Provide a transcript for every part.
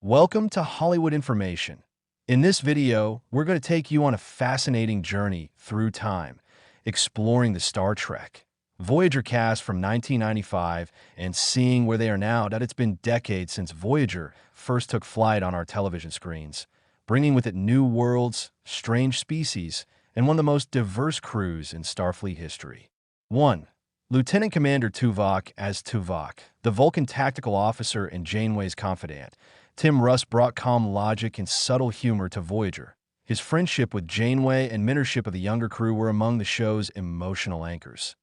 Welcome to Hollywood Information. In this video, we're going to take you on a fascinating journey through time, exploring the Star Trek Voyager cast from 1995 and seeing where they are now. That it's been decades since Voyager first took flight on our television screens, bringing with it new worlds, strange species, and one of the most diverse crews in Starfleet history. 1. Lieutenant Commander Tuvok as Tuvok, the Vulcan tactical officer and Janeway's confidant. Tim Russ brought calm logic and subtle humor to Voyager. His friendship with Janeway and mentorship of the younger crew were among the show's emotional anchors.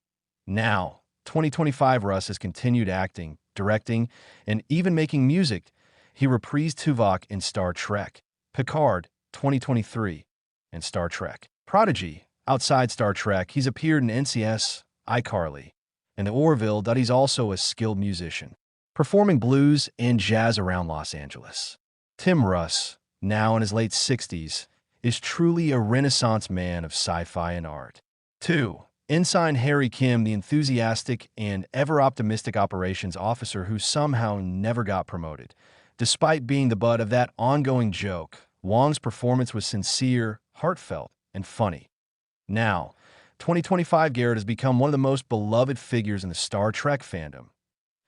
Now, 2025 Russ has continued acting, directing, and even making music. He reprised Tuvok in Star Trek Picardo 2023 and Star Trek Prodigy. Outside Star Trek, he's appeared in NCIS, iCarly, and the Orville. That he's also a skilled musician, performing blues and jazz around Los Angeles. Tim Russ, now in his late 60s, is truly a renaissance man of sci-fi and art. 2. Ensign Harry Kim, the enthusiastic and ever-optimistic operations officer who somehow never got promoted. Despite being the butt of that ongoing joke, Wang's performance was sincere, heartfelt, and funny. Now, 2025 Garrett has become one of the most beloved figures in the Star Trek fandom.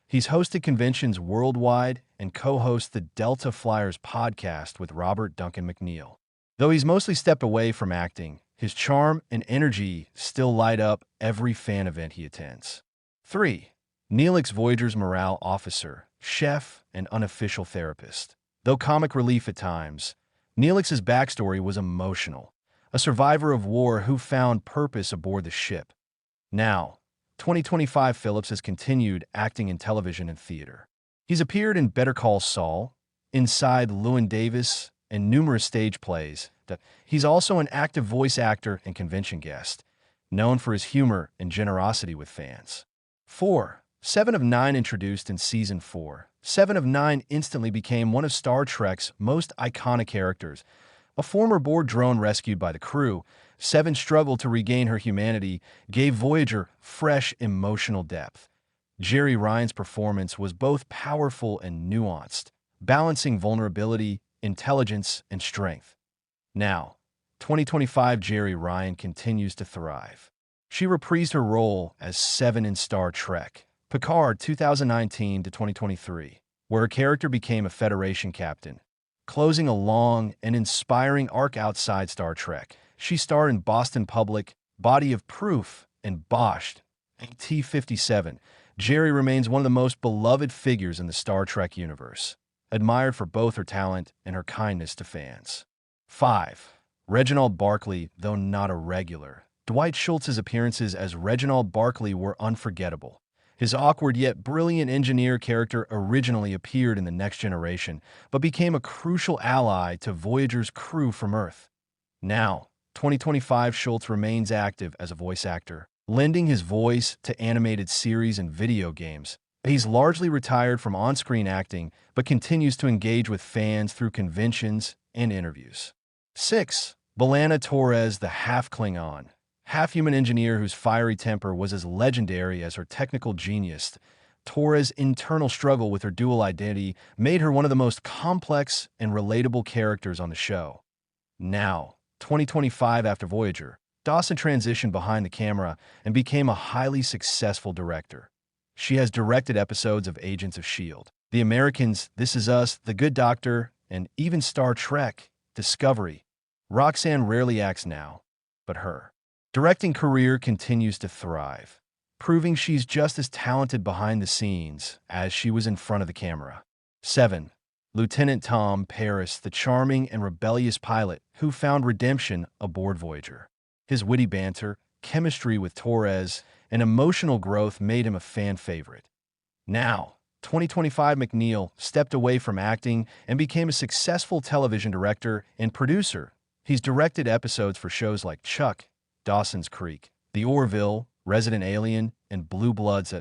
He's hosted conventions worldwide and co-hosts the Delta Flyers podcast with Robert Duncan McNeill. Though he's mostly stepped away from acting, his charm and energy still light up every fan event he attends. 3. Neelix, Voyager's morale officer, chef, and unofficial therapist. Though comic relief at times, Neelix's backstory was emotional. A survivor of war who found purpose aboard the ship. Now, 2025 Phillips has continued acting in television and theater. He's appeared in Better Call Saul, Inside Llewyn Davis, and numerous stage plays. He's also an active voice actor and convention guest, known for his humor and generosity with fans. 4. 7 of 9 introduced in Season 4. 7 of 9 instantly became one of Star Trek's most iconic characters. A former board drone rescued by the crew, 7 struggled to regain her humanity, gave Voyager fresh emotional depth. Jeri Ryan's performance was both powerful and nuanced, balancing vulnerability, intelligence, and strength. Now, 2025 Jeri Ryan continues to thrive. She reprised her role as 7 in Star Trek Picardo 2019 to 2023, where her character became a Federation captain. Closing a long and inspiring arc outside Star Trek, she starred in Boston Public, Body of Proof, and Boshed. T-57, Jeri remains one of the most beloved figures in the Star Trek universe, admired for both her talent and her kindness to fans. 5. Reginald Barclay, though not a regular. Dwight Schultz's appearances as Reginald Barclay were unforgettable. His awkward yet brilliant engineer character originally appeared in The Next Generation, but became a crucial ally to Voyager's crew from Earth. Now, 2025 Schultz remains active as a voice actor, lending his voice to animated series and video games. He's largely retired from on-screen acting, but continues to engage with fans through conventions and interviews. 6. B'Elanna Torres, the half-Klingon, half-human engineer whose fiery temper was as legendary as her technical genius. Torres' internal struggle with her dual identity made her one of the most complex and relatable characters on the show. Now, 2025 after Voyager, Dawson transitioned behind the camera and became a highly successful director. She has directed episodes of Agents of S.H.I.E.L.D., The Americans, This Is Us, The Good Doctor, and even Star Trek Discovery. Roxanne rarely acts now, but her directing career continues to thrive, proving she's just as talented behind the scenes as she was in front of the camera. 7. Lieutenant Tom Paris, the charming and rebellious pilot who found redemption aboard Voyager. His witty banter, chemistry with Torres, and emotional growth made him a fan favorite. Now, 2025 McNeill stepped away from acting and became a successful television director and producer. He's directed episodes for shows like Chuck, Dawson's Creek, The Orville, Resident Alien, and Blue Bloods.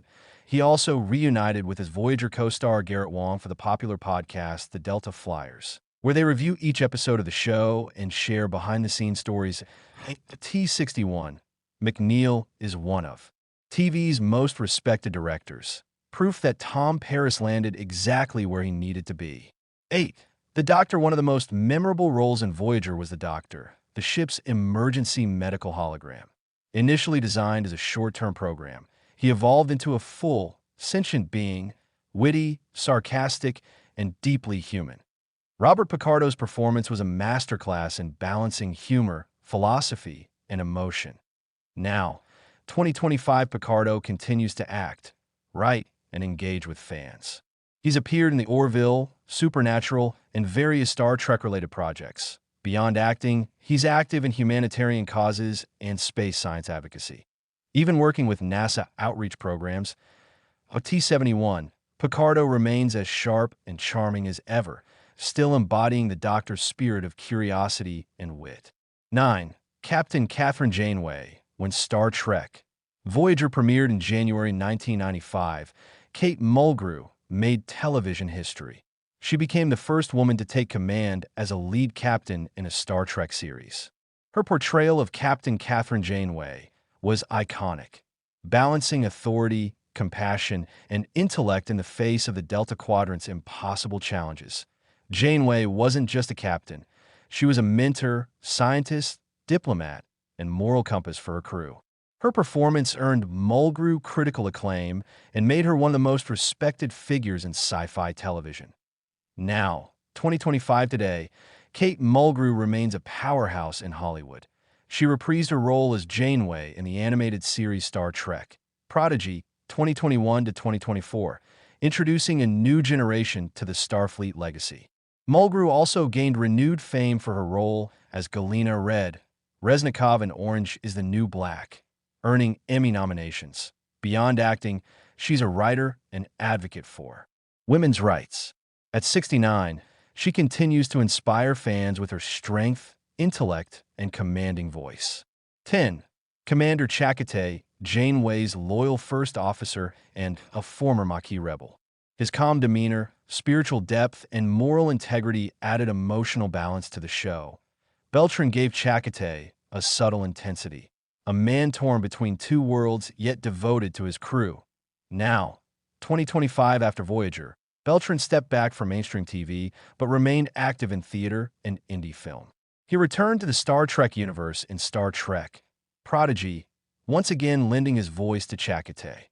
He also reunited with his Voyager co-star Garrett Wang for the popular podcast The Delta Flyers, where they review each episode of the show and share behind-the-scenes stories. T-61, McNeill is one of TV's most respected directors, proof that Tom Paris landed exactly where he needed to be. 8. The Doctor, one of the most memorable roles in Voyager, was the Doctor, the ship's emergency medical hologram. Initially designed as a short-term program, he evolved into a full, sentient being, witty, sarcastic, and deeply human. Robert Picardo's performance was a masterclass in balancing humor, philosophy, and emotion. Now, 2025 Picardo continues to act, write, and engage with fans. He's appeared in the Orville, Supernatural, and various Star Trek-related projects. Beyond acting, he's active in humanitarian causes and space science advocacy. Even working with NASA outreach programs, T-71, Picardo remains as sharp and charming as ever, still embodying the Doctor's spirit of curiosity and wit. 9. Captain Catherine Janeway. When Star Trek Voyager premiered in January 1995, Kate Mulgrew made television history. She became the first woman to take command as a lead captain in a Star Trek series. Her portrayal of Captain Catherine Janeway was iconic, balancing authority, compassion, and intellect in the face of the Delta Quadrant's impossible challenges. Janeway wasn't just a captain. She was a mentor, scientist, diplomat, and moral compass for her crew. Her performance earned Mulgrew critical acclaim and made her one of the most respected figures in sci-fi television. Now, 2025 today, Kate Mulgrew remains a powerhouse in Hollywood. She reprised her role as Janeway in the animated series Star Trek Prodigy 2021 to 2024, introducing a new generation to the Starfleet legacy. Mulgrew also gained renewed fame for her role as Galina Red, Reznikov in Orange is the New Black, earning Emmy nominations. Beyond acting, she's a writer and advocate for women's rights. At 69, she continues to inspire fans with her strength, intellect, and commanding voice. 10. Commander Chakotay, Janeway's loyal first officer and a former Maquis rebel. His calm demeanor, spiritual depth, and moral integrity added emotional balance to the show. Beltran gave Chakotay a subtle intensity, a man torn between two worlds yet devoted to his crew. Now, 2025 after Voyager, Beltran stepped back from mainstream TV but remained active in theater and indie film. He returned to the Star Trek universe in Star Trek Prodigy, once again lending his voice to Chakotay.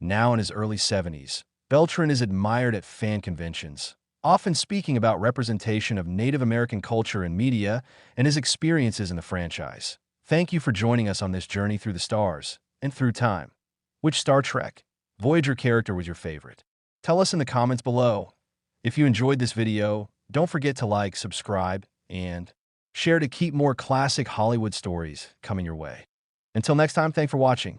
Now in his early 70s, Beltran is admired at fan conventions, often speaking about representation of Native American culture in media and his experiences in the franchise. Thank you for joining us on this journey through the stars and through time. Which Star Trek Voyager character was your favorite? Tell us in the comments below. If you enjoyed this video, don't forget to like, subscribe, and share to keep more classic Hollywood stories coming your way. Until next time, thanks for watching.